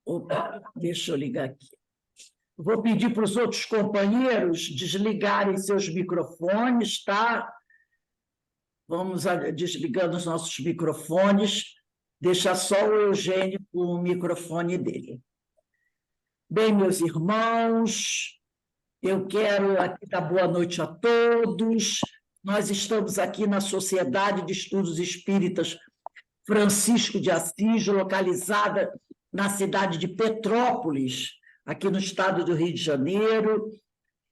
Opa, deixa eu ligar aqui. Vou pedir para os outros companheiros desligarem seus microfones, tá? Vamos desligando os nossos microfones, deixa só o Eugênio com o microfone dele. Bem, meus irmãos, eu quero aqui dar boa noite a todos. Nós estamos aqui na Sociedade de Estudos Espíritas Francisco de Assis, localizada na cidade de Petrópolis, aqui no estado do Rio de Janeiro.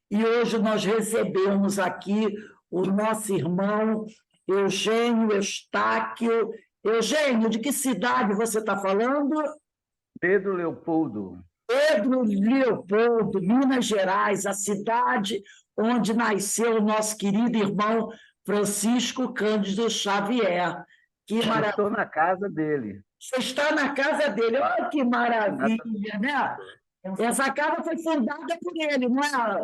E hoje nós recebemos aqui o nosso irmão Eugênio Eustáquio. Eugênio, de que cidade você está falando? Pedro Leopoldo. Pedro Leopoldo, Minas Gerais, a cidade onde nasceu o nosso querido irmão Francisco Cândido Xavier. Que maravilha! Estou na casa dele. Você está na casa dele, olha que maravilha, né? Essa casa foi fundada por ele, não é?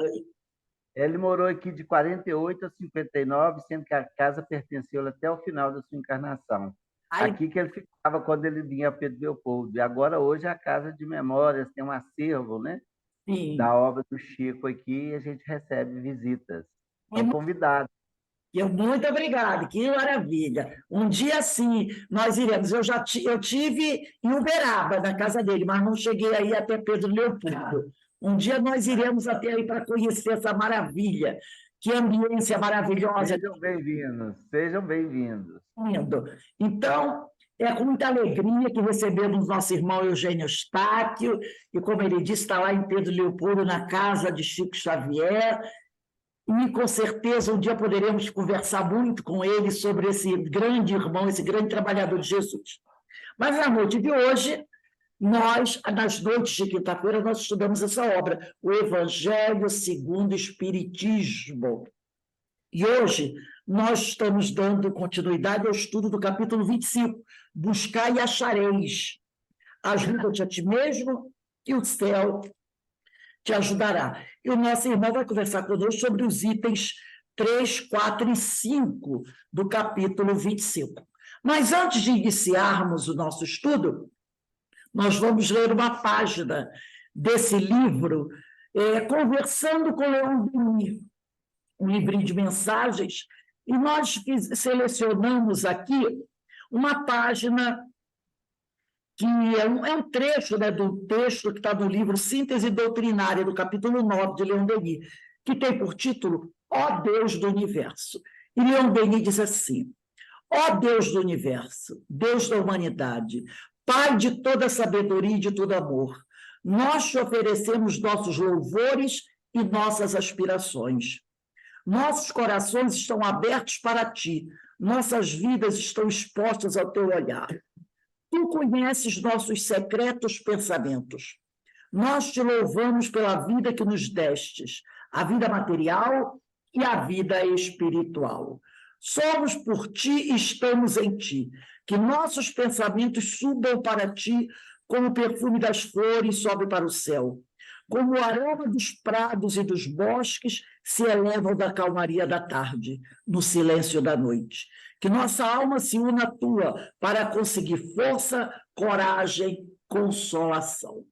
Ele morou aqui de 48 a 59, sendo que a casa pertenceu até o final da sua encarnação. Aqui que ele ficava quando ele vinha a Pedro Leopoldo. E agora, hoje, é a Casa de Memórias, tem um acervo, né? Sim. Da obra do Chico aqui, e a gente recebe visitas. São convidados. Muito obrigada, que maravilha. Um dia, sim, nós iremos. Eu tive em Uberaba, na casa dele, mas não cheguei aí até Pedro Leopoldo. Um dia nós iremos até aí para conhecer essa maravilha. Que ambiência maravilhosa. Sejam bem-vindos, sejam bem-vindos. Então, é com muita alegria que recebemos nosso irmão Eugênio Eustáquio, e, como ele disse, está lá em Pedro Leopoldo, na casa de Chico Xavier, e, com certeza, um dia poderemos conversar muito com ele sobre esse grande irmão, esse grande trabalhador de Jesus. Mas, na noite de hoje, nas noites de quinta-feira, nós estudamos essa obra, o Evangelho segundo o Espiritismo. E hoje nós estamos dando continuidade ao estudo do capítulo 25, Buscai e achareis. Ajuda-te a ti mesmo e o céu te ajudará. E o nosso irmão vai conversar conosco sobre os itens 3, 4 e 5 do capítulo 25. Mas antes de iniciarmos o nosso estudo, nós vamos ler uma página desse livro, Conversando com Leon Denis, um livrinho de mensagens, e nós selecionamos aqui uma página que é um trecho, né, do texto que está no livro Síntese Doutrinária, do capítulo 9 de Leon Denis, que tem por título Ó Deus do Universo. E Leon Denis diz assim: Ó Deus do Universo, Deus da humanidade, Pai de toda sabedoria e de todo amor, nós te oferecemos nossos louvores e nossas aspirações. Nossos corações estão abertos para ti, nossas vidas estão expostas ao teu olhar. Tu conheces nossos secretos pensamentos. Nós te louvamos pela vida que nos destes, a vida material e a vida espiritual. Somos por ti e estamos em ti. Que nossos pensamentos subam para ti como o perfume das flores sobe para o céu. Como o aroma dos prados e dos bosques se elevam da calmaria da tarde, no silêncio da noite. Que nossa alma se una à tua para conseguir força, coragem, consolação.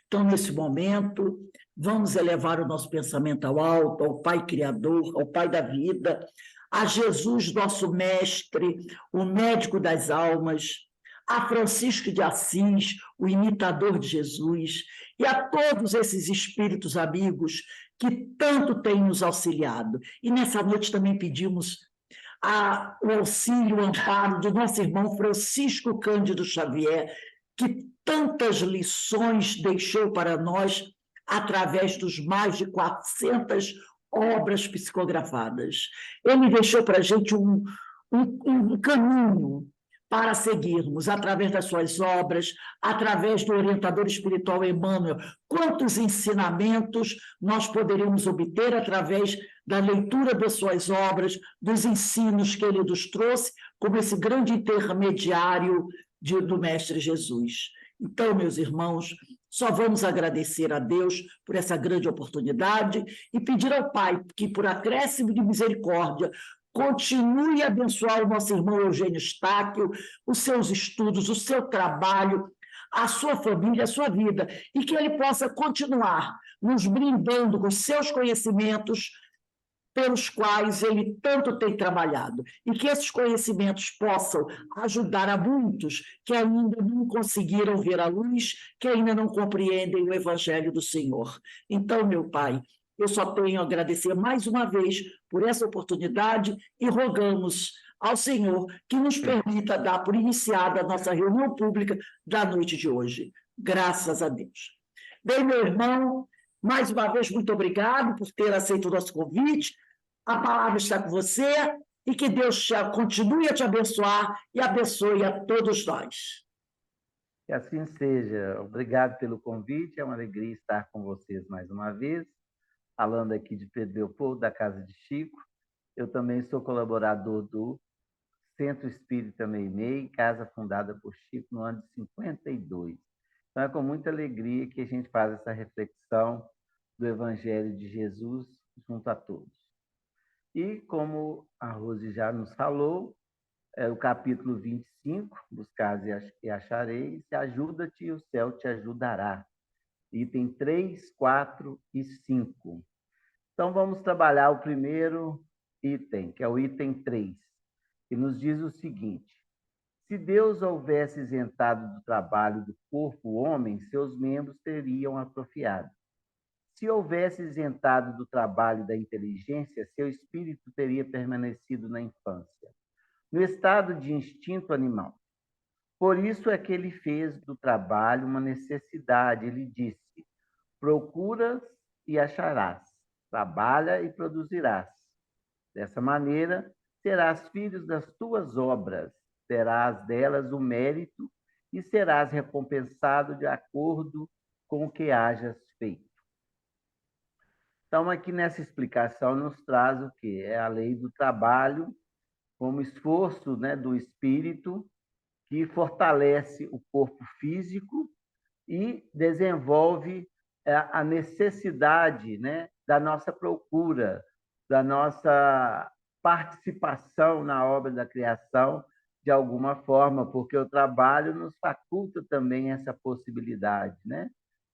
Então, nesse momento, vamos elevar o nosso pensamento ao alto, ao Pai Criador, ao Pai da vida, a Jesus, nosso Mestre, o médico das almas, a Francisco de Assis, o imitador de Jesus, e a todos esses espíritos amigos que tanto têm nos auxiliado. E nessa noite também pedimos o auxílio, o amparo do nosso irmão Francisco Cândido Xavier, que tantas lições deixou para nós através dos mais de 400 obras psicografadas. Ele deixou para a gente um caminho para seguirmos, através das suas obras, através do orientador espiritual Emmanuel. Quantos ensinamentos nós poderíamos obter através da leitura das suas obras, dos ensinos que ele nos trouxe, como esse grande intermediário do Mestre Jesus. Então, meus irmãos, só vamos agradecer a Deus por essa grande oportunidade e pedir ao Pai que, por acréscimo de misericórdia, continue a abençoar o nosso irmão Eugênio Eustáquio, os seus estudos, o seu trabalho, a sua família, a sua vida, e que ele possa continuar nos brindando com seus conhecimentos pelos quais ele tanto tem trabalhado, e que esses conhecimentos possam ajudar a muitos que ainda não conseguiram ver a luz, que ainda não compreendem o Evangelho do Senhor. Então, meu Pai, eu só tenho a agradecer mais uma vez por essa oportunidade e rogamos ao Senhor que nos permita dar por iniciada a nossa reunião pública da noite de hoje. Graças a Deus. Bem, meu irmão, mais uma vez, muito obrigado por ter aceito o nosso convite. A palavra está com você e que Deus continue a te abençoar e abençoe a todos nós. Que assim seja. Obrigado pelo convite. É uma alegria estar com vocês mais uma vez, falando aqui de Pedro Leopoldo, da Casa de Chico. Eu também sou colaborador do Centro Espírita Meimei, casa fundada por Chico no ano de 52. Então, é com muita alegria que a gente faz essa reflexão do Evangelho de Jesus junto a todos. E, como a Rose já nos falou, é o capítulo 25, Buscais e achareis, ajuda-te e o céu te ajudará. Item 3, 4 e 5. Então, vamos trabalhar o primeiro item, que é o item 3, que nos diz o seguinte: se Deus houvesse isentado do trabalho do corpo o homem, seus membros teriam atrofiado. Se houvesse isentado do trabalho da inteligência, seu espírito teria permanecido na infância, no estado de instinto animal. Por isso é que ele fez do trabalho uma necessidade. Ele disse: procuras e acharás, trabalha e produzirás. Dessa maneira, serás filhos das tuas obras, terás delas o mérito e serás recompensado de acordo com o que hajas feito. Então, aqui nessa explicação nos traz o quê? É a lei do trabalho como esforço, né, do espírito que fortalece o corpo físico e desenvolve a necessidade, né, da nossa procura, da nossa participação na obra da criação de alguma forma, porque o trabalho nos faculta também essa possibilidade, né,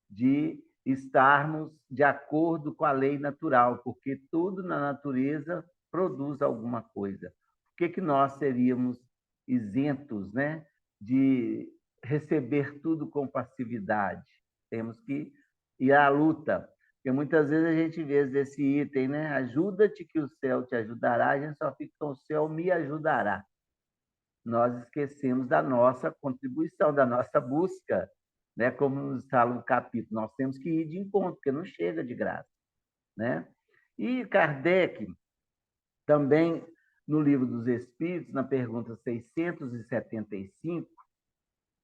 de estarmos de acordo com a lei natural, porque tudo na natureza produz alguma coisa. Por que nós seríamos isentos, né, de receber tudo com passividade? Temos que ir à luta, porque muitas vezes a gente vê esse item, né? Ajuda-te que o céu te ajudará, a gente só fica com o céu me ajudará. Nós esquecemos da nossa contribuição, da nossa busca, né? Como nos fala no capítulo, nós temos que ir de encontro, porque não chega de graça, né? E Kardec, também no Livro dos Espíritos, na pergunta 675,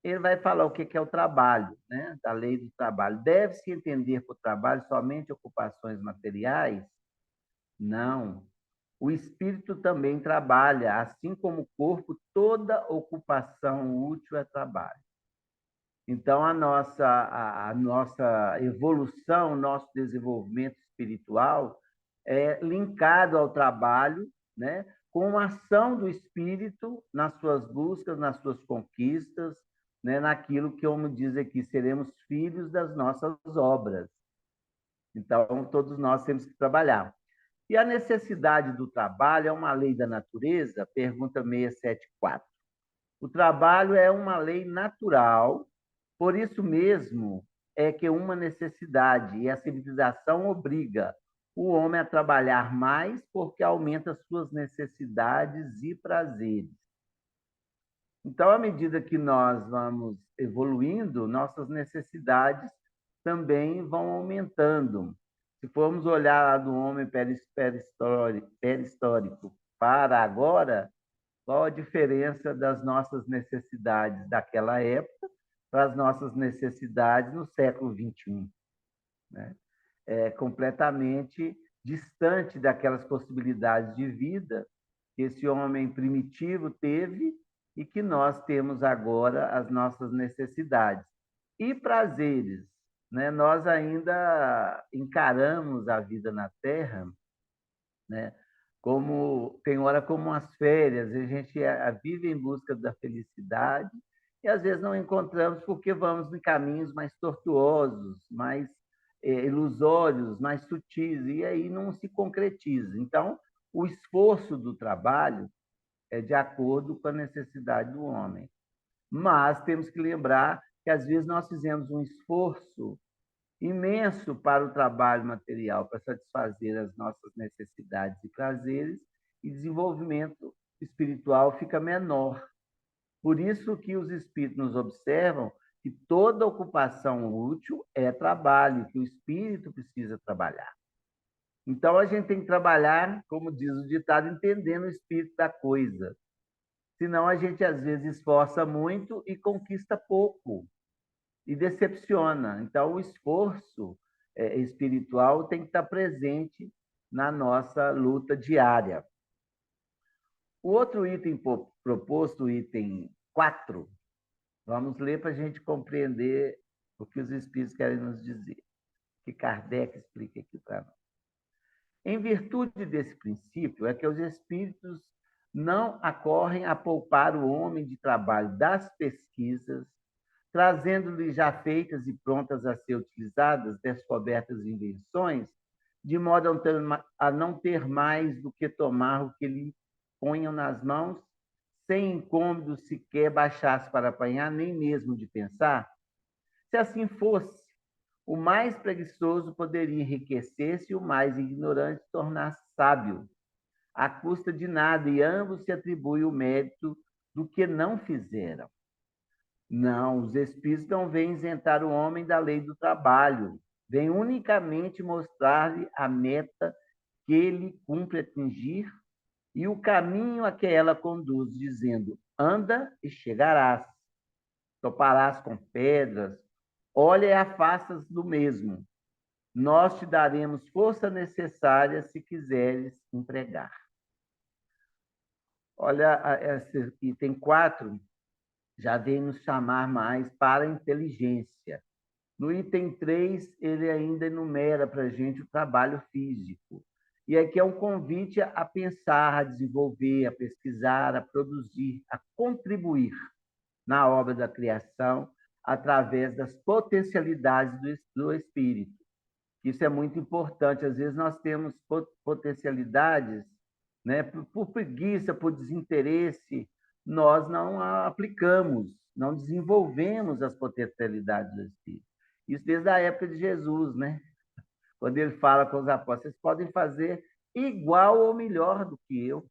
ele vai falar o que é o trabalho, né? Da lei do trabalho. Deve-se entender por trabalho somente ocupações materiais? Não. O espírito também trabalha, assim como o corpo, toda ocupação útil é trabalho. Então, a nossa evolução, o nosso desenvolvimento espiritual é linkado ao trabalho, né? Com a ação do espírito nas suas buscas, nas suas conquistas, né? Naquilo que, como diz aqui, seremos filhos das nossas obras. Então, todos nós temos que trabalhar. E a necessidade do trabalho é uma lei da natureza? Pergunta 674. O trabalho é uma lei natural, por isso mesmo é que é uma necessidade, e a civilização obriga o homem a trabalhar mais porque aumenta suas necessidades e prazeres. Então, à medida que nós vamos evoluindo, nossas necessidades também vão aumentando. Se formos olhar do homem pré-histórico para agora, qual a diferença das nossas necessidades daquela época para as nossas necessidades no século XXI? Né? É completamente distante daquelas possibilidades de vida que esse homem primitivo teve e que nós temos agora as nossas necessidades. E prazeres, né? Nós ainda encaramos a vida na Terra, né? Como tem hora como as férias, a gente vive em busca da felicidade e às vezes não encontramos porque vamos em caminhos mais tortuosos, mais ilusórios, mais sutis, e aí não se concretiza. Então, o esforço do trabalho é de acordo com a necessidade do homem. Mas temos que lembrar que, às vezes, nós fizemos um esforço imenso para o trabalho material, para satisfazer as nossas necessidades e prazeres, e desenvolvimento espiritual fica menor. Por isso que os espíritos nos observam que toda ocupação útil é trabalho, que o espírito precisa trabalhar. Então, a gente tem que trabalhar, como diz o ditado, entendendo o espírito da coisa. Senão, a gente, às vezes, esforça muito e conquista pouco, e decepciona. Então, o esforço espiritual tem que estar presente na nossa luta diária. O outro item proposto, o item 4, vamos ler para a gente compreender o que os espíritos querem nos dizer, que Kardec explica aqui para nós. Em virtude desse princípio, é que os espíritos não acorrem a poupar o homem de trabalho das pesquisas, trazendo-lhe já feitas e prontas a ser utilizadas, descobertas e invenções, de modo a não ter mais do que tomar o que lhe ponham nas mãos, sem incômodo sequer baixasse para apanhar, nem mesmo de pensar. Se assim fosse, o mais preguiçoso poderia enriquecer-se e o mais ignorante tornar-se sábio, à custa de nada, e ambos se atribuem o mérito do que não fizeram. Não, os espíritos não vêm isentar o homem da lei do trabalho, vêm unicamente mostrar-lhe a meta que ele cumpre atingir e o caminho a que ela conduz, dizendo: anda e chegarás, toparás com pedras, olha e afastas do mesmo. Nós te daremos força necessária se quiseres empregar. Olha, esse item 4 já vem nos chamar mais para a inteligência. No item 3, ele ainda enumera para a gente o trabalho físico. E aqui é um convite a pensar, a desenvolver, a pesquisar, a produzir, a contribuir na obra da criação através das potencialidades do espírito. Isso é muito importante. Às vezes nós temos potencialidades, né? Por preguiça, por desinteresse, nós não a aplicamos, não desenvolvemos as potencialidades do espírito. Isso desde a época de Jesus, né? Quando ele fala com os apóstolos: vocês podem fazer igual ou melhor do que eu.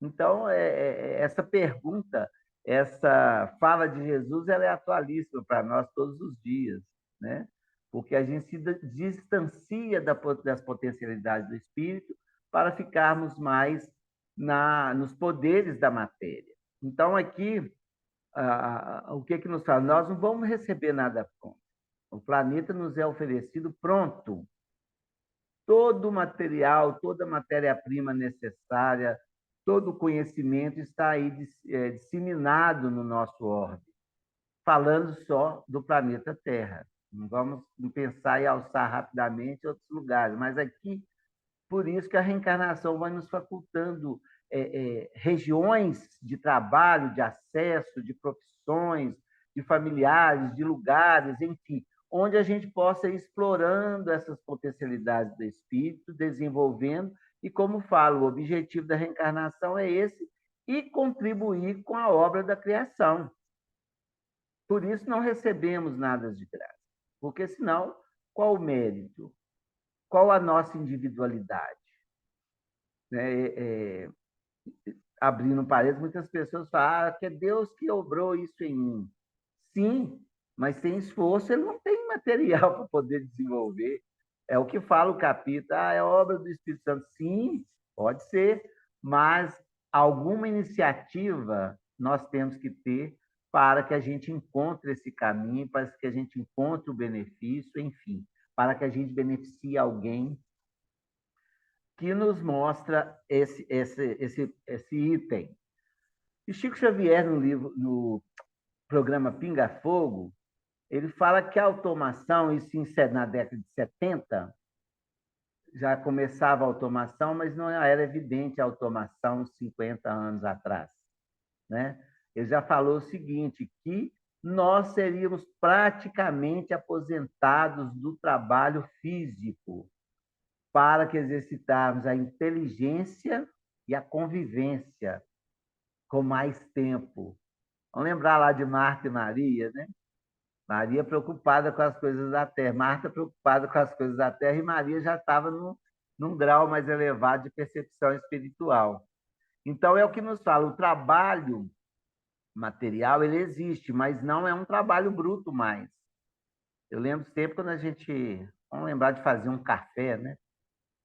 Então, essa pergunta, essa fala de Jesus, ela é atualíssima para nós todos os dias, né? Porque a gente se distancia das potencialidades do espírito para ficarmos mais nos poderes da matéria. Então, aqui, o que nos fala? Nós não vamos receber nada pronto. O planeta nos é oferecido pronto. Todo o material, toda a matéria-prima necessária, todo o conhecimento está aí disseminado no nosso orbe, falando só do planeta Terra. Não vamos pensar em alçar rapidamente outros lugares, mas aqui, por isso que a reencarnação vai nos facultando regiões de trabalho, de acesso, de profissões, de familiares, de lugares, enfim, onde a gente possa ir explorando essas potencialidades do espírito, desenvolvendo, e, como falo, o objetivo da reencarnação é esse, e contribuir com a obra da criação. Por isso não recebemos nada de graça, porque senão, qual o mérito? Qual a nossa individualidade? Abrindo parênteses, muitas pessoas falam que é Deus que obrou isso em mim. Sim, mas sem esforço ele não tem material para poder desenvolver. É o que fala o capítulo: é obra do Espírito Santo. Sim, pode ser, mas alguma iniciativa nós temos que ter para que a gente encontre esse caminho, para que a gente encontre o benefício, enfim, para que a gente beneficie alguém, que nos mostra esse item. E Chico Xavier, no programa Pinga Fogo, ele fala que a automação, isso na década de 70, já começava a automação, mas não era evidente a automação 50 anos atrás, né? ele já falou o seguinte, que nós seríamos praticamente aposentados do trabalho físico para que exercitarmos a inteligência e a convivência com mais tempo. Vamos lembrar lá de Marta e Maria, né? Maria preocupada com as coisas da terra, Marta preocupada com as coisas da terra, e Maria já estava num grau mais elevado de percepção espiritual. Então, é o que nos fala, o trabalho material, ele existe, mas não é um trabalho bruto mais. Eu lembro sempre quando a gente, vamos lembrar de fazer um café, né?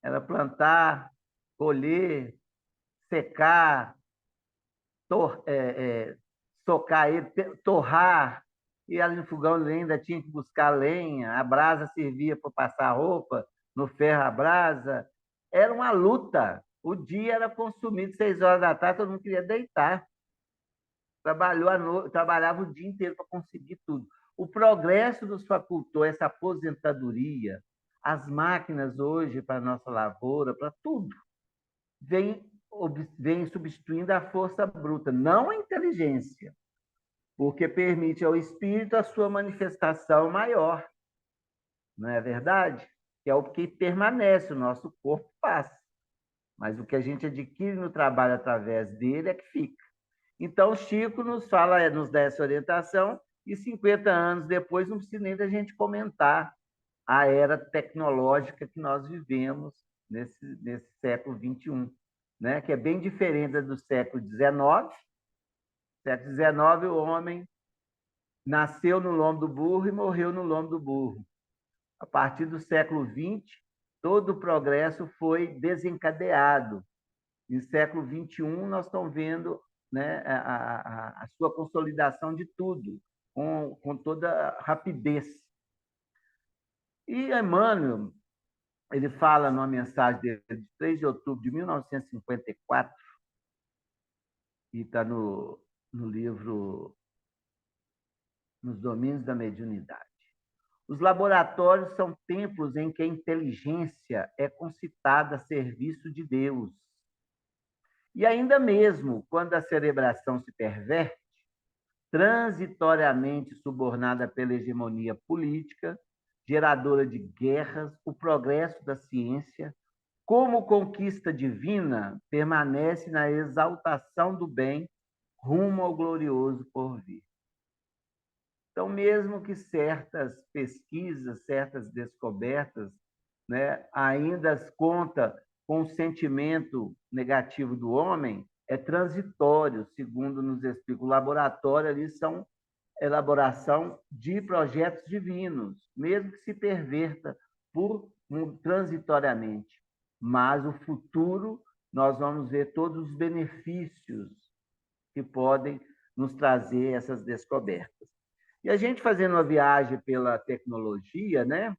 Era plantar, colher, secar, socar ele, torrar, e ali no fogão ele ainda tinha que buscar lenha, a brasa servia para passar roupa, no ferro a brasa. Era uma luta. O dia era consumido 6 horas da tarde, todo mundo queria deitar. Trabalhava o dia inteiro para conseguir tudo. O progresso nos facultou essa aposentadoria, as máquinas hoje para a nossa lavoura, para tudo, vem substituindo a força bruta, não a inteligência, porque permite ao espírito a sua manifestação maior, não é verdade? Que é o que permanece, o nosso corpo passa, mas o que a gente adquire no trabalho através dele é que fica. Então, Chico nos fala, nos dá essa orientação, e 50 anos depois não precisa nem da gente comentar a era tecnológica que nós vivemos nesse século XXI, né? Que é bem diferente do século XIX. Século XIX, o homem nasceu no lombo do burro e morreu no lombo do burro. A partir do século XX, todo o progresso foi desencadeado. No século XXI, nós estamos vendo, né, a sua consolidação de tudo, com toda rapidez. E Emmanuel, ele fala numa mensagem dele de 3 de outubro de 1954, e está no livro Nos Domínios da Mediunidade. Os laboratórios são templos em que a inteligência é concitada a serviço de Deus. E ainda mesmo quando a cerebração se perverte, transitoriamente subornada pela hegemonia política, geradora de guerras, o progresso da ciência, como conquista divina, permanece na exaltação do bem rumo ao glorioso porvir. Então, mesmo que certas pesquisas, certas descobertas, né, ainda conta com o sentimento negativo do homem, é transitório, segundo nos explica o laboratório, ali são elaboração de projetos divinos, mesmo que se perverta transitoriamente. Mas o futuro, nós vamos ver todos os benefícios que podem nos trazer essas descobertas. E a gente fazendo uma viagem pela tecnologia, né?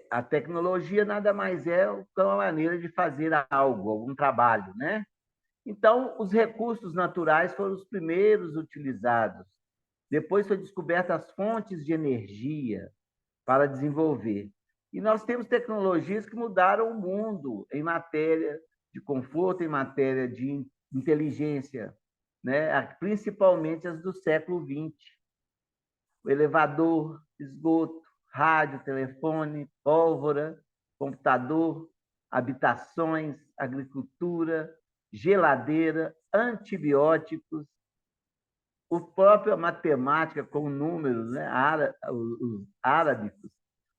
A tecnologia nada mais é que uma maneira de fazer algo, algum trabalho, né? Então, os recursos naturais foram os primeiros utilizados. Depois foi descoberta as fontes de energia para desenvolver. E nós temos tecnologias que mudaram o mundo em matéria de conforto, em matéria de inteligência, né? Principalmente as do século XX. O elevador, esgoto, rádio, telefone, pólvora, computador, habitações, agricultura, geladeira, antibióticos, a própria matemática com números, né? Os árabicos,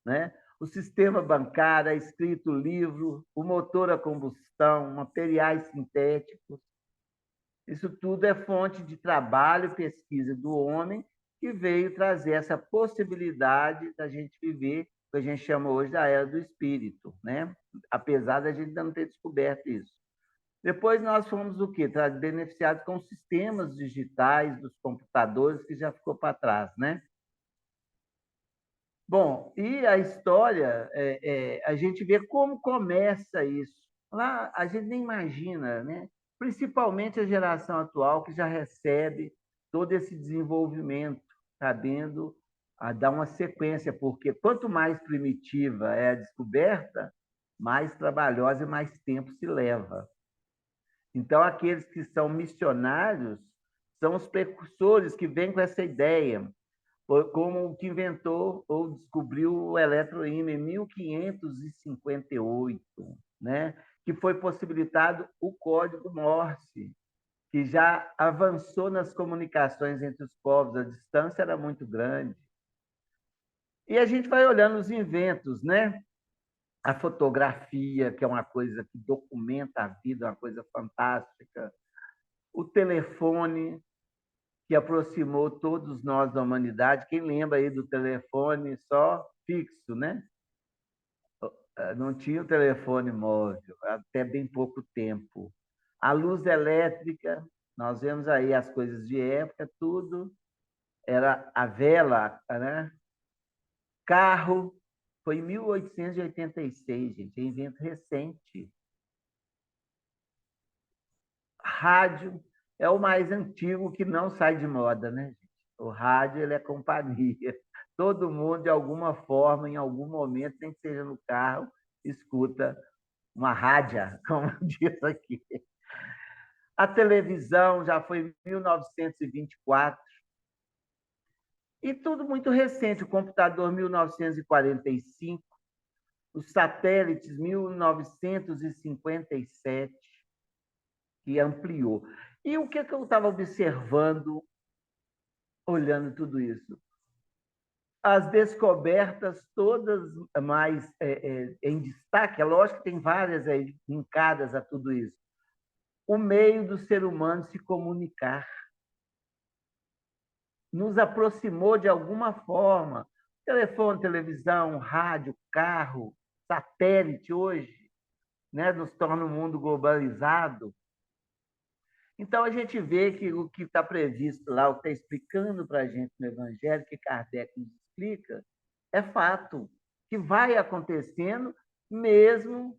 né? O sistema bancário, a escrita, o livro, o motor a combustão, materiais sintéticos. Isso tudo é fonte de trabalho e pesquisa do homem que veio trazer essa possibilidade da gente viver o que a gente chama hoje da era do espírito, né? Apesar da gente ainda não ter descoberto isso. Depois nós fomos o quê? Beneficiados com sistemas digitais dos computadores, que já ficou para trás, né? Bom, e a história, a gente vê como começa isso. Lá a gente nem imagina, né? Principalmente a geração atual, que já recebe todo esse desenvolvimento, sabendo dar uma sequência, porque quanto mais primitiva é a descoberta, mais trabalhosa e mais tempo se leva. Então, aqueles que são missionários são os precursores que vêm com essa ideia, como o que inventou ou descobriu o eletroímã em 1558, né? Que foi possibilitado o código Morse, que já avançou nas comunicações entre os povos, a distância era muito grande. E a gente vai olhando os inventos, né? A fotografia, que é uma coisa que documenta a vida, uma coisa fantástica. O telefone, que aproximou todos nós da humanidade. Quem lembra aí do telefone só fixo, né? Não tinha o telefone móvel, até bem pouco tempo. A luz elétrica, nós vemos aí as coisas de época, tudo era a vela, né? Carro, foi em 1886, gente, é invento recente. Rádio é o mais antigo que não sai de moda, né, gente? O rádio ele é companhia. Todo mundo, de alguma forma, em algum momento, nem que seja no carro, escuta uma rádia, como diz aqui. A televisão já foi em 1924. E tudo muito recente. O computador, 1945. Os satélites, 1957, que ampliou. E o que eu estava observando, olhando tudo isso? As descobertas todas mais em destaque, é lógico que tem várias aí linkadas a tudo isso. O meio do ser humano se comunicar nos aproximou de alguma forma. Telefone, televisão, rádio, carro, satélite hoje, né, nos torna um mundo globalizado. Então, a gente vê que o que está previsto lá, o que está explicando para a gente no Evangelho, que Kardec nos explica, é fato, que vai acontecendo mesmo,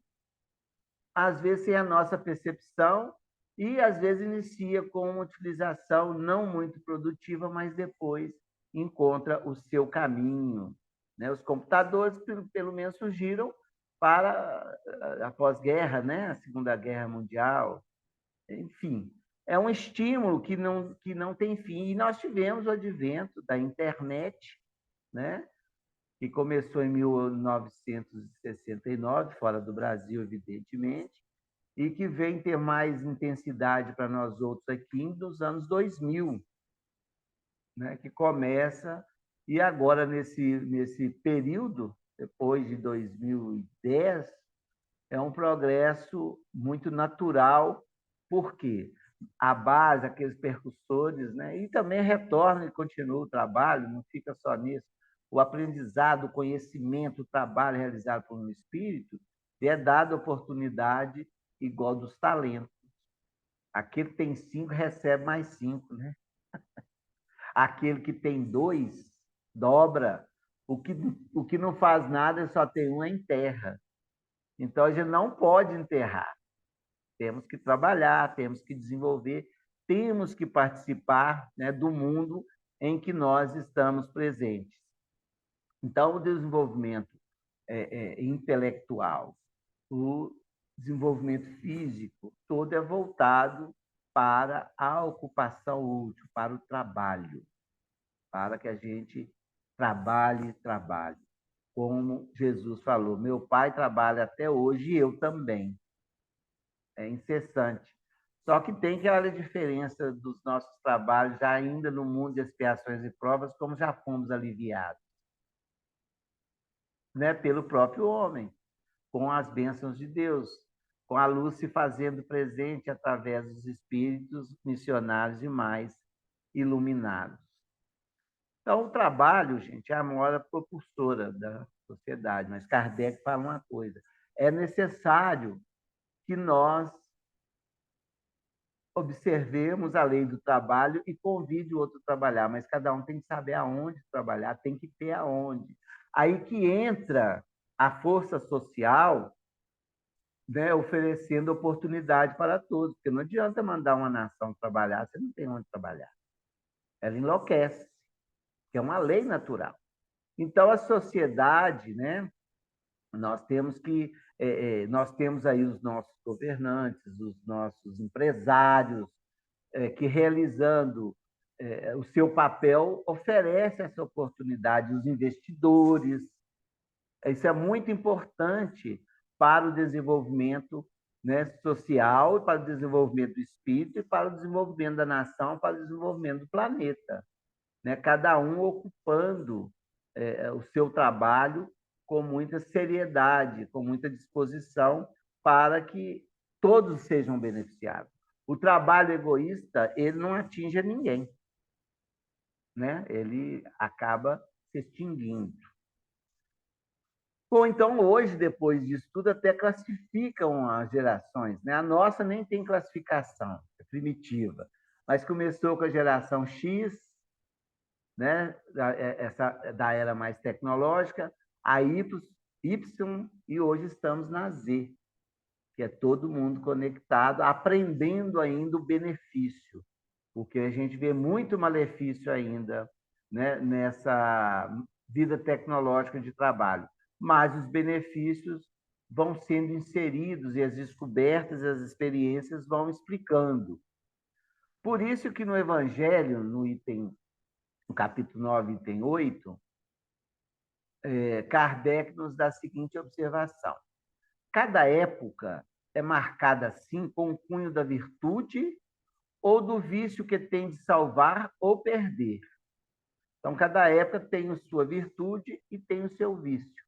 às vezes, sem a nossa percepção, e às vezes inicia com uma utilização não muito produtiva, mas depois encontra o seu caminho. Né? Os computadores, pelo menos, surgiram para a pós-guerra, né? A Segunda Guerra Mundial. Enfim, é um estímulo que não tem fim. E nós tivemos o advento da internet, né? Que começou em 1969, fora do Brasil, evidentemente, e que vem ter mais intensidade para nós outros aqui nos anos 2000, né? Que começa, e agora, nesse período, depois de 2010, é um progresso muito natural, porque a base, aqueles percussores, né? E também retorna e continua o trabalho, não fica só nisso. O aprendizado, o conhecimento, o trabalho realizado por um espírito é dado oportunidade igual dos talentos. Aquele que tem 5 recebe mais 5, né? Aquele que tem 2 dobra. O que não faz nada, só tem um, é enterra. Então, a gente não pode enterrar. Temos que trabalhar, temos que desenvolver, temos que participar, né, do mundo em que nós estamos presentes. Então, o desenvolvimento intelectual, o desenvolvimento físico, todo é voltado para a ocupação útil, para o trabalho, para que a gente trabalhe. Como Jesus falou, meu Pai trabalha até hoje e eu também. É incessante. Só que tem aquela diferença dos nossos trabalhos, já ainda no mundo de expiações e provas, como já fomos aliviados, né? Pelo próprio homem, com as bênçãos de Deus, com a luz se fazendo presente através dos espíritos missionários e mais iluminados. Então, o trabalho, gente, é a mola propulsora da sociedade, mas Kardec fala uma coisa: é necessário que nós observemos a lei do trabalho e convide o outro a trabalhar, mas cada um tem que saber aonde trabalhar, tem que ter aonde. Aí que entra a força social, né, oferecendo oportunidade para todos, porque não adianta mandar uma nação trabalhar, você não tem onde trabalhar. Ela enlouquece, que é uma lei natural. Então, a sociedade, né, nós temos aí os nossos governantes, os nossos empresários, que realizando o seu papel oferece essa oportunidade aos investidores. Isso é muito importante para o desenvolvimento, né, social, para o desenvolvimento do espírito e para o desenvolvimento da nação, para o desenvolvimento do planeta, né? Cada um ocupando o seu trabalho com muita seriedade, com muita disposição para que todos sejam beneficiados. O trabalho egoísta, ele não atinge a ninguém, né? Ele acaba se extinguindo. Bom, então, hoje, depois disso tudo, até classificam as gerações, né? A nossa nem tem classificação, é primitiva, mas começou com a geração X, né? Da era mais tecnológica, a Y, e hoje estamos na Z, que é todo mundo conectado, aprendendo ainda o benefício, porque a gente vê muito malefício ainda, né, nessa vida tecnológica de trabalho. Mas os benefícios vão sendo inseridos e as descobertas, as experiências vão explicando. Por isso que no Evangelho, no capítulo 9, item 8, Kardec nos dá a seguinte observação: cada época é marcada assim com o cunho da virtude ou do vício que tem de salvar ou perder. Então, cada época tem a sua virtude e tem o seu vício,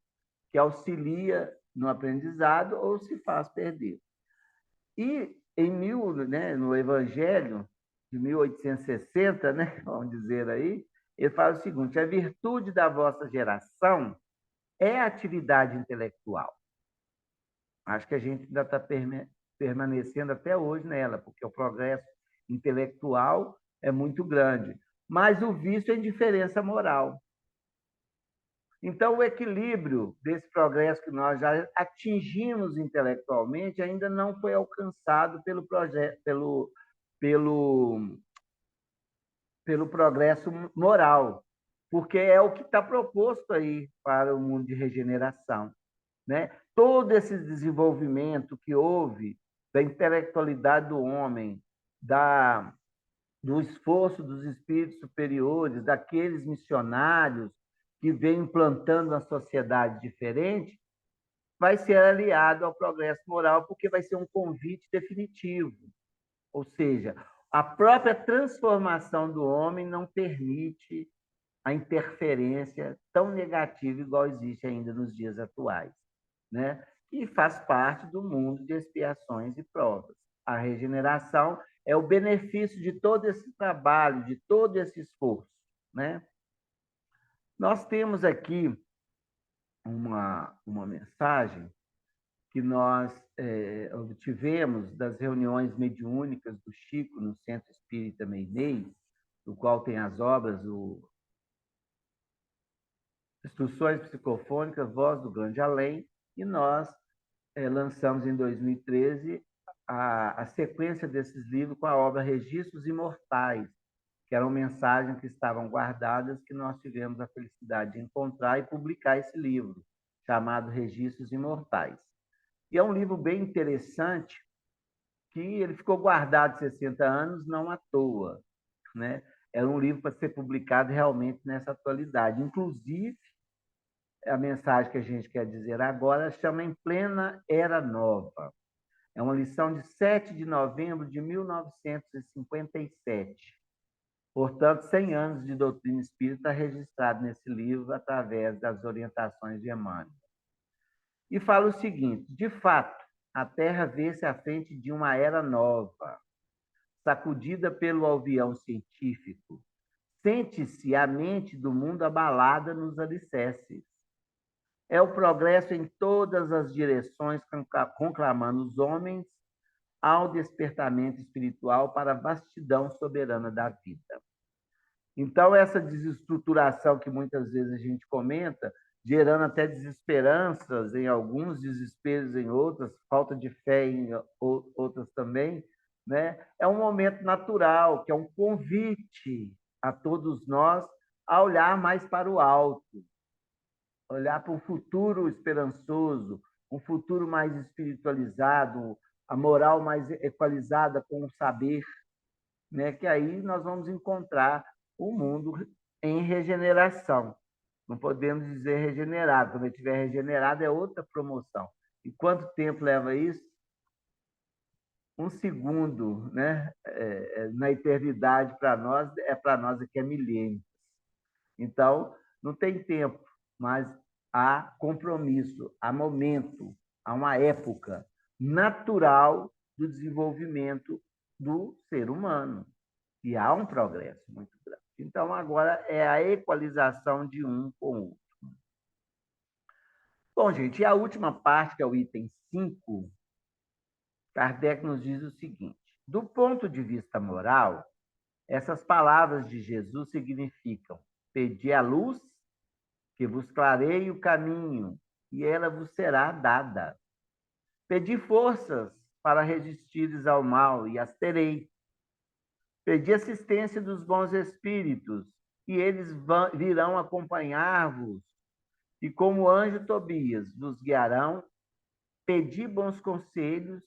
que auxilia no aprendizado ou se faz perder. E no Evangelho de 1860, né, vamos dizer aí, ele fala o seguinte: a virtude da vossa geração é a atividade intelectual. Acho que a gente ainda está permanecendo até hoje nela, porque o progresso intelectual é muito grande. Mas o vício é indiferença moral. Então, o equilíbrio desse progresso que nós já atingimos intelectualmente ainda não foi alcançado pelo progresso moral, porque é o que está proposto aí para o mundo de regeneração, né? Todo esse desenvolvimento que houve da intelectualidade do homem, do esforço dos espíritos superiores, daqueles missionários que vêm implantando uma sociedade diferente, vai ser aliado ao progresso moral, porque vai ser um convite definitivo. Ou seja, a própria transformação do homem não permite a interferência tão negativa igual existe ainda nos dias atuais, né? E faz parte do mundo de expiações e provas. A regeneração é o benefício de todo esse trabalho, de todo esse esforço, né? Nós temos aqui uma mensagem que nós obtivemos das reuniões mediúnicas do Chico no Centro Espírita Meirês, do qual tem as obras, Instruções Psicofônicas, Voz do Grande Além, e nós lançamos em 2013 a sequência desses livros com a obra Registros Imortais, que eram mensagens que estavam guardadas, que nós tivemos a felicidade de encontrar e publicar esse livro, chamado Registros Imortais. E é um livro bem interessante, que ele ficou guardado 60 anos, não à toa, né? Era um livro para ser publicado realmente nessa atualidade. Inclusive, a mensagem que a gente quer dizer agora chama Em Plena Era Nova. É uma lição de 7 de novembro de 1957. Portanto, 100 anos de doutrina espírita registrado nesse livro através das orientações de Emmanuel. E fala o seguinte: de fato, a Terra vê-se à frente de uma era nova, sacudida pelo alvião científico. Sente-se a mente do mundo abalada nos alicerces. É o progresso em todas as direções, conclamando os homens ao despertamento espiritual para a vastidão soberana da vida. Então, essa desestruturação que muitas vezes a gente comenta, gerando até desesperanças em alguns, desesperos em outras, falta de fé em outras também, né? É um momento natural, que é um convite a todos nós a olhar mais para o alto, olhar para um futuro esperançoso, um futuro mais espiritualizado, a moral mais equalizada com o saber, né? Que aí nós vamos encontrar o mundo em regeneração. Não podemos dizer regenerado. Quando ele estiver regenerado, é outra promoção. E quanto tempo leva isso? Um segundo, né? Na eternidade, para nós aqui é milênio. Então, não tem tempo, mas há compromisso, há momento, há uma época natural do desenvolvimento do ser humano. E há um progresso muito grande. Então, agora é a equalização de um com o outro. Bom, gente, e a última parte, que é o item 5, Kardec nos diz o seguinte: do ponto de vista moral, essas palavras de Jesus significam: pedi a luz, que vos clareie o caminho, e ela vos será dada. Pedi forças para resistires ao mal, e as tereis. Pedi assistência dos bons espíritos, e eles virão acompanhar-vos, e como anjo Tobias vos guiarão. Pedi bons conselhos,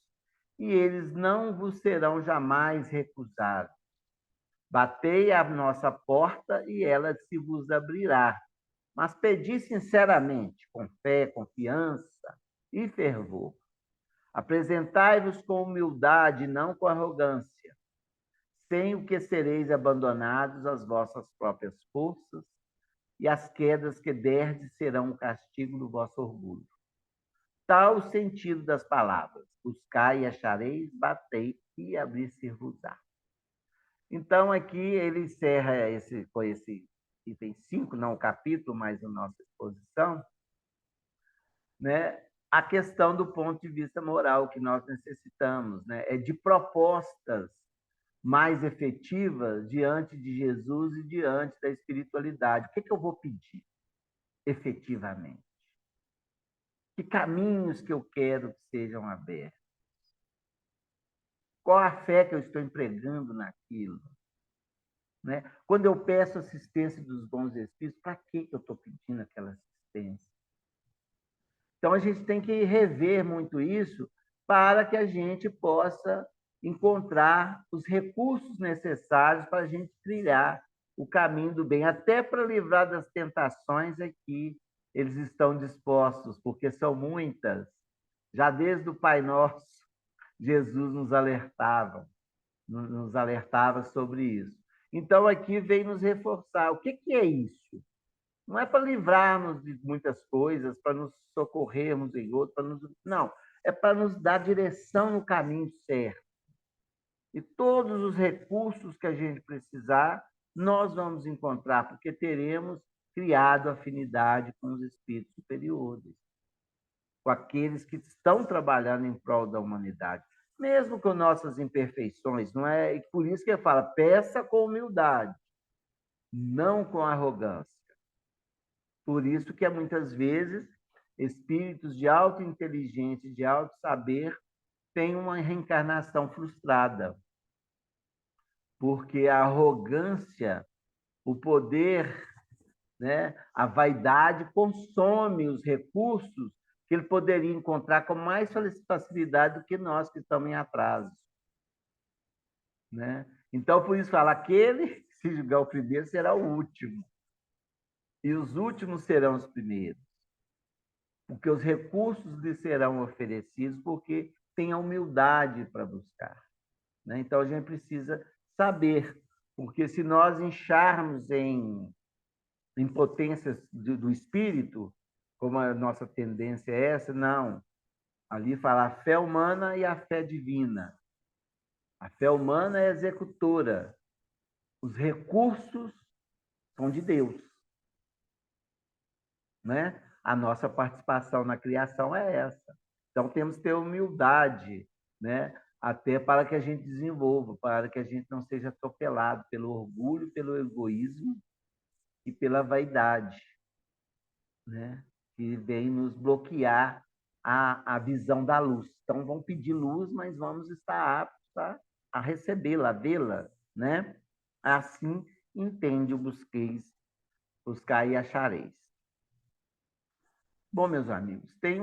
e eles não vos serão jamais recusados. Batei à nossa porta, e ela se vos abrirá. Mas pedi sinceramente, com fé, confiança e fervor. Apresentai-vos com humildade, não com arrogância, sem o que sereis abandonados às vossas próprias forças, e as quedas que derdes serão o castigo do vosso orgulho. Tal o sentido das palavras: buscai e achareis, batei e abrir-se-vos-á. Então, aqui ele encerra com esse item 5, não o capítulo, mas a nossa exposição, né? A questão do ponto de vista moral que nós necessitamos, né? É de propostas mais efetivas diante de Jesus e diante da espiritualidade. O que eu vou pedir efetivamente? Que caminhos que eu quero que sejam abertos? Qual a fé que eu estou empregando naquilo? Né? Quando eu peço assistência dos bons espíritos, para que eu estou pedindo aquela assistência? Então, a gente tem que rever muito isso para que a gente possa encontrar os recursos necessários para a gente trilhar o caminho do bem, até para livrar das tentações aqui. Eles estão dispostos, porque são muitas. Já desde o Pai Nosso, Jesus nos alertava sobre isso. Então, aqui vem nos reforçar. O que é isso? Não é para livrarmos de muitas coisas, para nos socorrermos em outras, não. É para nos dar direção no caminho certo. E todos os recursos que a gente precisar, nós vamos encontrar, porque teremos criado afinidade com os espíritos superiores, com aqueles que estão trabalhando em prol da humanidade, mesmo com nossas imperfeições, não é? E por isso que ele fala: peça com humildade, não com arrogância. Por isso que muitas vezes espíritos de alta inteligência, de alto saber, têm uma reencarnação frustrada, porque a arrogância, o poder, né, a vaidade consome os recursos que ele poderia encontrar com mais facilidade do que nós que estamos em atraso. Né? Então, por isso fala: aquele que se julgar o primeiro será o último, e os últimos serão os primeiros, porque os recursos lhe serão oferecidos, porque tem a humildade para buscar. Né? Então, a gente precisa saber, porque se nós incharmos em potências do espírito, como a nossa tendência é essa, não. Ali fala a fé humana e a fé divina. A fé humana é executora. Os recursos são de Deus. Né? A nossa participação na criação é essa. Então, temos que ter humildade, né? Até para que a gente desenvolva, para que a gente não seja atropelado pelo orgulho, pelo egoísmo e pela vaidade, né? Que vem nos bloquear a visão da luz. Então, vamos pedir luz, mas vamos estar aptos a recebê-la, a vê-la, né? Assim entende o buscar e achareis. Bom, meus amigos, tem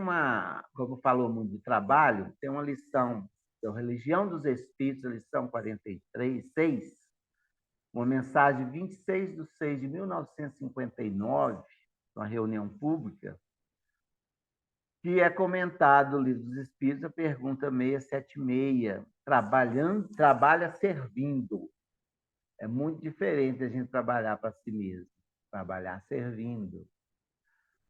como falou muito de trabalho, tem uma lição, da Religião dos Espíritos, a lição 43, 6, uma mensagem de 26/6/1959, uma reunião pública, que é comentado no Livro dos Espíritos, a pergunta 676, trabalha servindo. É muito diferente a gente trabalhar para si mesmo, trabalhar servindo.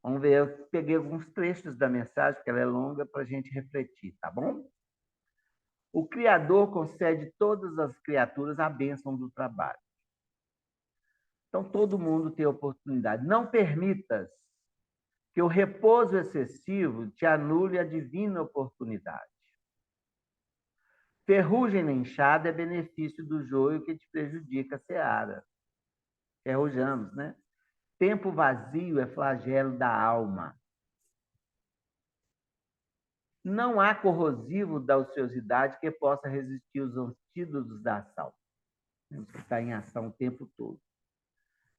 Vamos ver, eu peguei alguns trechos da mensagem, porque ela é longa, para a gente refletir, tá bom? O Criador concede a todas as criaturas a bênção do trabalho. Então, todo mundo tem oportunidade. Não permitas que o repouso excessivo te anule a divina oportunidade. Ferrugem na enxada é benefício do joio que te prejudica a seara. Ferrujamos, né? Tempo vazio é flagelo da alma. Não há corrosivo da ociosidade que possa resistir aos antídotos da ação. Temos que estar em ação o tempo todo.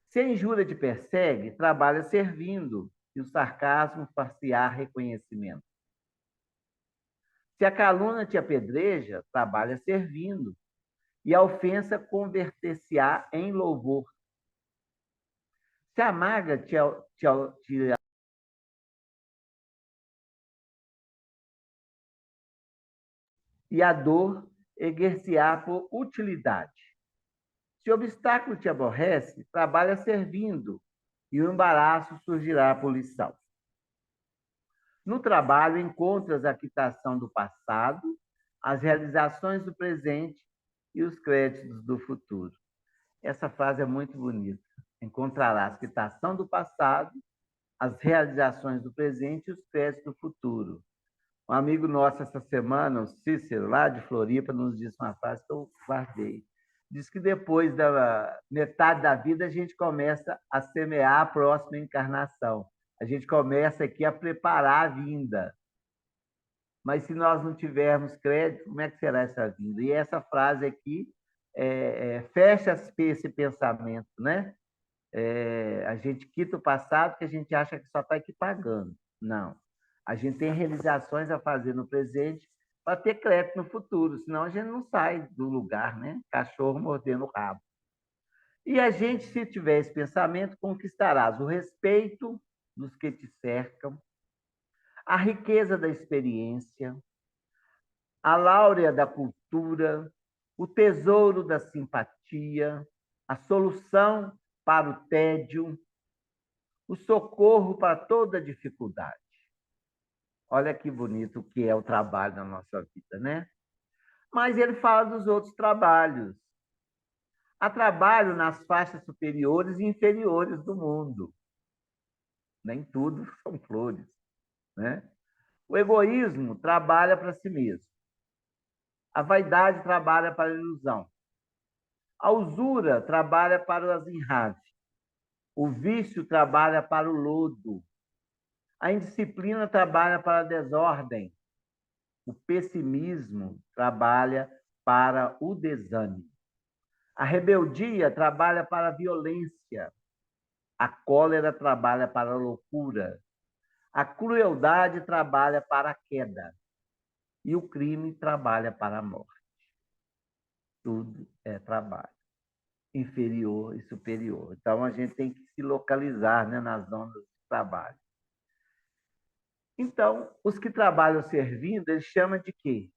Se a injúria te persegue, trabalha servindo, e o sarcasmo far-se-á reconhecimento. Se a calúnia te apedreja, trabalha servindo, e a ofensa converter-se-á em louvor. Se a mágoa te e a dor erguer-se-á por utilidade. Se o obstáculo te aborrece, trabalha servindo, e o embaraço surgirá por lição. No trabalho, encontras a quitação do passado, as realizações do presente e os créditos do futuro. Essa frase é muito bonita. Encontrarás a quitação do passado, as realizações do presente e os créditos do futuro. Um amigo nosso essa semana, o Cícero, lá de Floripa, nos disse uma frase que eu guardei. Diz que depois da metade da vida a gente começa a semear a próxima encarnação. A gente começa aqui a preparar a vinda. Mas se nós não tivermos crédito, como é que será essa vinda? E essa frase aqui fecha esse pensamento, né? A gente quita o passado que a gente acha que só está aqui pagando. Não. A gente tem realizações a fazer no presente para ter crédito no futuro, senão a gente não sai do lugar, né? Cachorro mordendo o rabo. E a gente, se tiver esse pensamento, conquistarás o respeito dos que te cercam, a riqueza da experiência, a láurea da cultura, o tesouro da simpatia, a solução para o tédio, o socorro para toda dificuldade. Olha que bonito que é o trabalho na nossa vida, né? Mas ele fala dos outros trabalhos. Há trabalho nas faixas superiores e inferiores do mundo. Nem tudo são flores, né? O egoísmo trabalha para si mesmo. A vaidade trabalha para a ilusão. A usura trabalha para o azinrave. O vício trabalha para o lodo. A indisciplina trabalha para a desordem. O pessimismo trabalha para o desânimo. A rebeldia trabalha para a violência. A cólera trabalha para a loucura. A crueldade trabalha para a queda. E o crime trabalha para a morte. Tudo é trabalho. Inferior e superior. Então, a gente tem que se localizar, né, nas zonas de trabalho. Então, os que trabalham servindo, eles chamam de quê?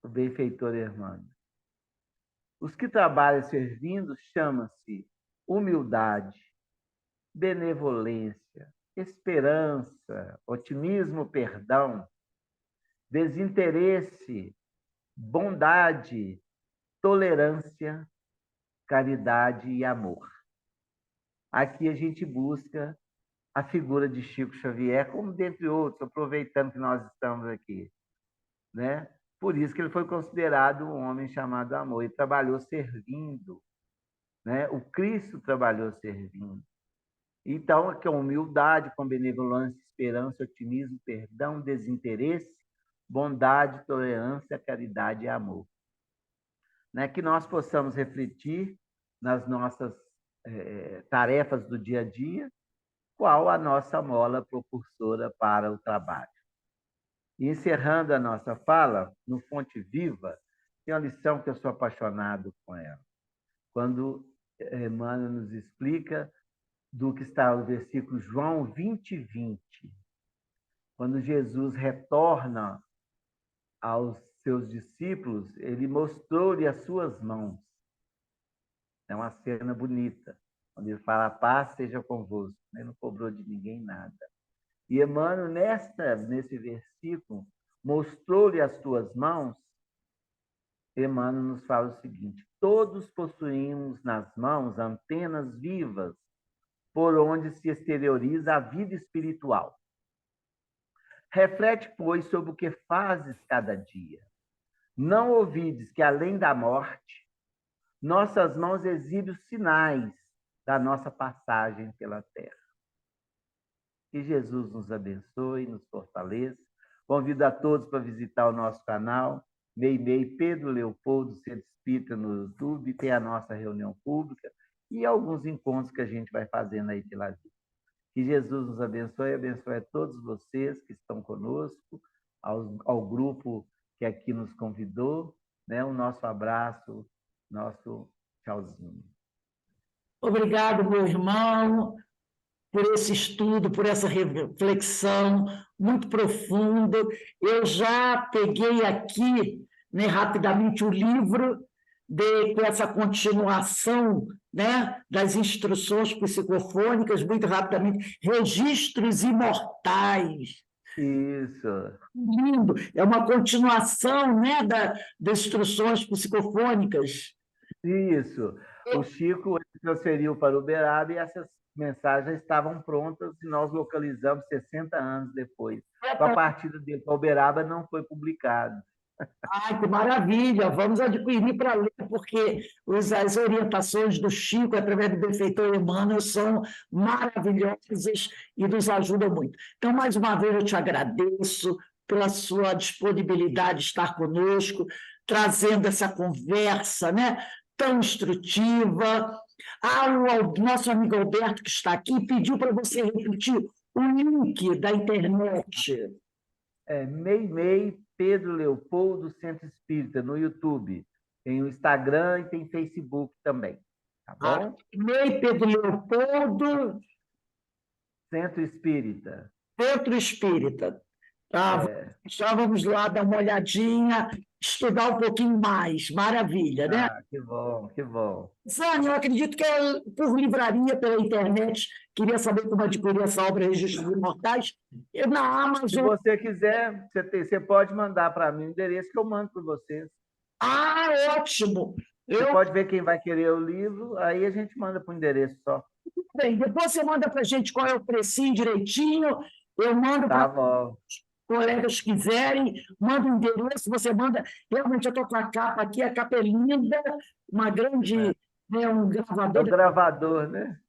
O benfeitor Hermano. Os que trabalham servindo chamam-se humildade, benevolência, esperança, otimismo, perdão, desinteresse, bondade, tolerância, caridade e amor. Aqui a gente busca a figura de Chico Xavier, como dentre outros, aproveitando que nós estamos aqui, né? Por isso que ele foi considerado um homem chamado amor e trabalhou servindo, né? O Cristo trabalhou servindo. Então, aqui é humildade com benevolência, esperança, otimismo, perdão, desinteresse, bondade, tolerância, caridade e amor. Né? Que nós possamos refletir nas nossas tarefas do dia a dia, qual a nossa mola propulsora para o trabalho. E encerrando a nossa fala, no Fonte Viva, tem uma lição que eu sou apaixonado com ela. quando Emmanuel nos explica do que está no versículo João 20:20. Quando Jesus retorna aos seus discípulos, ele mostrou-lhe as suas mãos. É uma cena bonita, onde ele fala: a paz seja convosco. Ele não cobrou de ninguém nada. E Emmanuel, nesse versículo, mostrou-lhe as tuas mãos. Emmanuel nos fala o seguinte: todos possuímos nas mãos antenas vivas por onde se exterioriza a vida espiritual. Reflete, pois, sobre o que fazes cada dia. Não ouvides que, além da morte, nossas mãos exibem os sinais da nossa passagem pela terra. Que Jesus nos abençoe, nos fortaleça. Convido a todos para visitar o nosso canal, Meimei Pedro Leopoldo, Centro Espírita, no YouTube. Tem a nossa reunião pública e alguns encontros que a gente vai fazendo aí pela vida. Que Jesus nos abençoe e abençoe a todos vocês que estão conosco, ao grupo que aqui nos convidou, né? O nosso abraço, nosso tchauzinho. Obrigado, meu irmão, por esse estudo, por essa reflexão muito profunda. Eu já peguei aqui, né, rapidamente o livro com essa continuação, né, das instruções psicofônicas, muito rapidamente, Registros Imortais. Isso. Lindo, é uma continuação, né, das instruções psicofônicas. Isso. O Chico transferiu para Uberaba e essas mensagens estavam prontas e nós localizamos 60 anos depois. A partida dele para Uberaba não foi publicado. Ai, que maravilha! Vamos adquirir para ler, porque as orientações do Chico, através do benfeitor Emmanuel, são maravilhosas e nos ajudam muito. Então, mais uma vez, eu te agradeço pela sua disponibilidade de estar conosco, trazendo essa conversa, né, tão instrutiva. O nosso amigo Alberto, que está aqui, pediu para você repetir o link da internet. Meimei Pedro Leopoldo, Centro Espírita, no YouTube. Tem o Instagram e tem Facebook também. Tá bom? Meimei Pedro Leopoldo, Centro Espírita. Centro Espírita. Tá? Já vamos lá dar uma olhadinha, estudar um pouquinho mais. Maravilha, né? Que bom, que bom. Zane, eu acredito que é por livraria, pela internet. Queria saber como adquirir essa obra Registros Imortais. Na Amazon. Se você quiser, você pode mandar para mim o endereço que eu mando para vocês. Ótimo! Você pode ver quem vai querer o livro, aí a gente manda para o endereço só. Bem, depois você manda para a gente qual é o precinho direitinho. Eu mando para os colegas quiserem, manda o endereço, você manda. Realmente, eu estou com a capa aqui, a capa é linda, uma grande. Um gravador. É o gravador, né?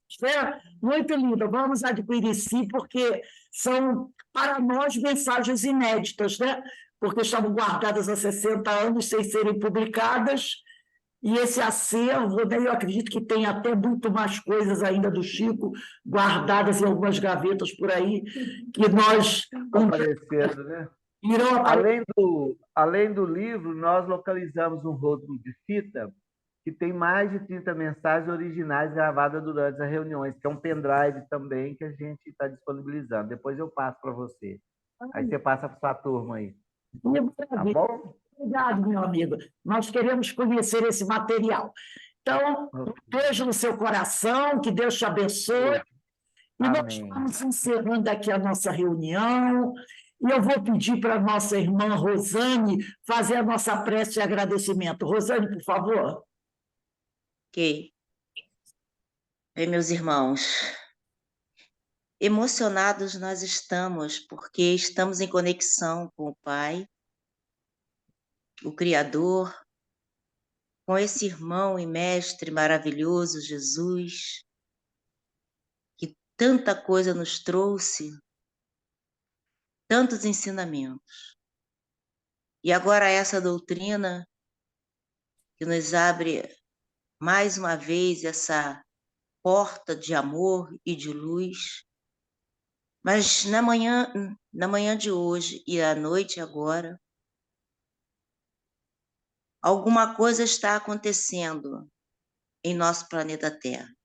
Muito lindo. Vamos adquirir sim, porque são, para nós, mensagens inéditas, né? Porque estavam guardadas há 60 anos sem serem publicadas. E esse acervo, né, eu acredito que tem até muito mais coisas ainda do Chico guardadas em algumas gavetas por aí, que nós... Aparecendo, né? Irão aparecer. Além do livro, nós localizamos um rótulo de fita que tem mais de 30 mensagens originais gravadas durante as reuniões, que é um pendrive também que a gente está disponibilizando. Depois eu passo para você. Aí você passa para sua turma aí. Tá bom? Obrigado, meu amigo. Nós queremos conhecer esse material. Então, um beijo no seu coração, que Deus te abençoe. E nós estamos encerrando aqui a nossa reunião. E eu vou pedir para a nossa irmã Rosane fazer a nossa prece de agradecimento. Rosane, por favor. Ok. Bem, meus irmãos, emocionados nós estamos, porque estamos em conexão com o Pai, o Criador, com esse irmão e mestre maravilhoso, Jesus, que tanta coisa nos trouxe, tantos ensinamentos. E agora essa doutrina que nos abre mais uma vez essa porta de amor e de luz. Mas na manhã de hoje e à noite agora, alguma coisa está acontecendo em nosso planeta Terra.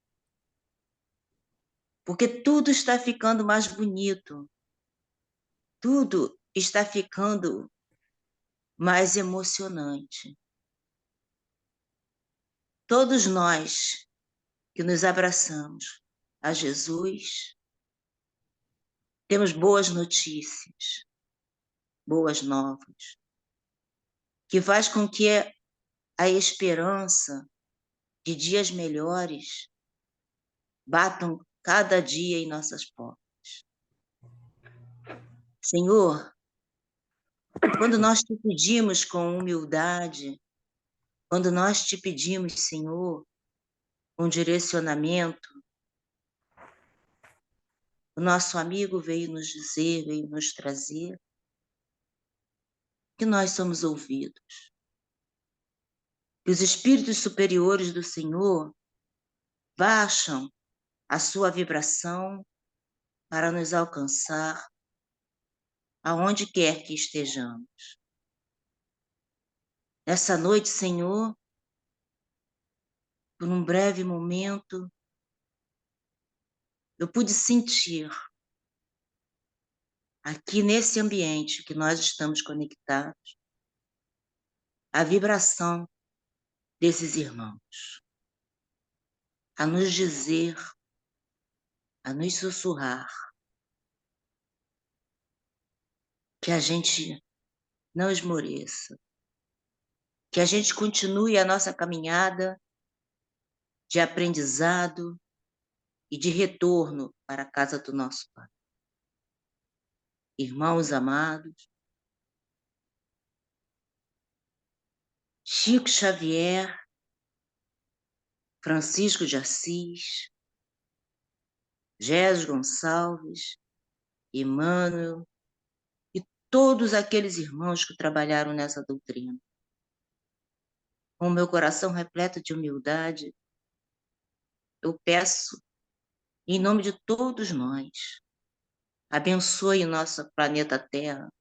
Porque tudo está ficando mais bonito, tudo está ficando mais emocionante. Todos nós que nos abraçamos a Jesus, temos boas notícias, boas novas, que faz com que a esperança de dias melhores batam cada dia em nossas portas. Senhor, quando nós te pedimos com humildade, quando nós te pedimos, Senhor, um direcionamento, o nosso amigo veio nos dizer, veio nos trazer que nós somos ouvidos, que os espíritos superiores do Senhor baixam a sua vibração para nos alcançar aonde quer que estejamos. Nessa noite, Senhor, por um breve momento, eu pude sentir aqui nesse ambiente que nós estamos conectados, a vibração desses irmãos, a nos dizer, a nos sussurrar, que a gente não esmoreça, que a gente continue a nossa caminhada de aprendizado e de retorno para a casa do nosso Pai. Irmãos amados, Chico Xavier, Francisco de Assis, Gésio Gonçalves, Emmanuel e todos aqueles irmãos que trabalharam nessa doutrina. Com o meu coração repleto de humildade, eu peço, em nome de todos nós, abençoe o nosso planeta Terra,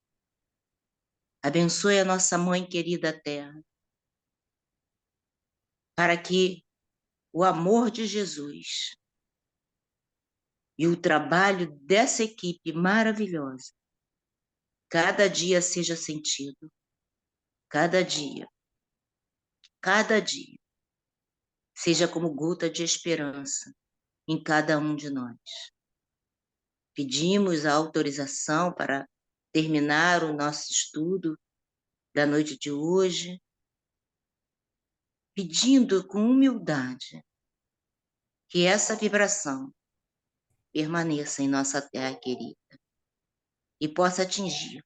abençoe a nossa mãe querida Terra, para que o amor de Jesus e o trabalho dessa equipe maravilhosa cada dia seja sentido, cada dia, seja como gota de esperança em cada um de nós. Pedimos a autorização para terminar o nosso estudo da noite de hoje, pedindo com humildade que essa vibração permaneça em nossa terra querida e possa atingir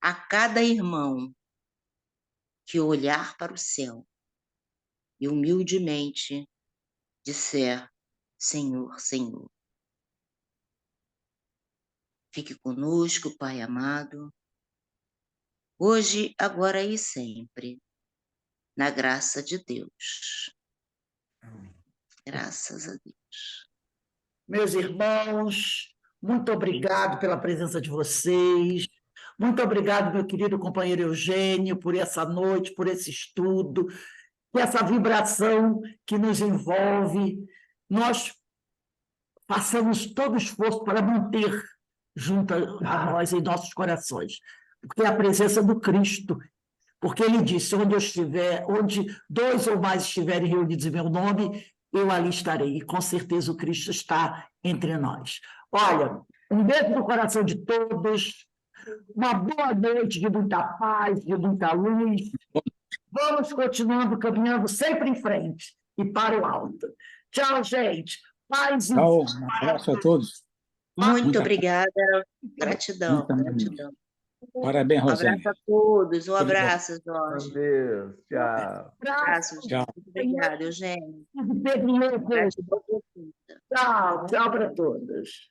a cada irmão que olhar para o céu e humildemente disser: Senhor, Senhor. Fique conosco, Pai amado, hoje, agora e sempre, na graça de Deus. Graças a Deus. Meus irmãos, muito obrigado pela presença de vocês. Muito obrigado, meu querido companheiro Eugênio, por essa noite, por esse estudo, por essa vibração que nos envolve. Nós façamos todo o esforço para manter junto a nós em nossos corações, porque é a presença do Cristo, porque ele disse: onde eu estiver, onde 2 ou mais estiverem reunidos em meu nome, eu ali estarei, e com certeza o Cristo está entre nós. Olha, um beijo no coração de todos, uma boa noite de muita paz, de muita luz. Vamos continuando caminhando sempre em frente e para o alto. Tchau, gente. Paz e Tchau, um abraço a todos. Muito obrigada. Gratidão, gratidão. Parabéns, Um Rosane. abraço a todos. Um abraço, Jorge. Deus, tchau. Abraço, Tchau. muito obrigada, Eugênio. Gratidão. Gratidão profunda. Tchau, tchau para todos.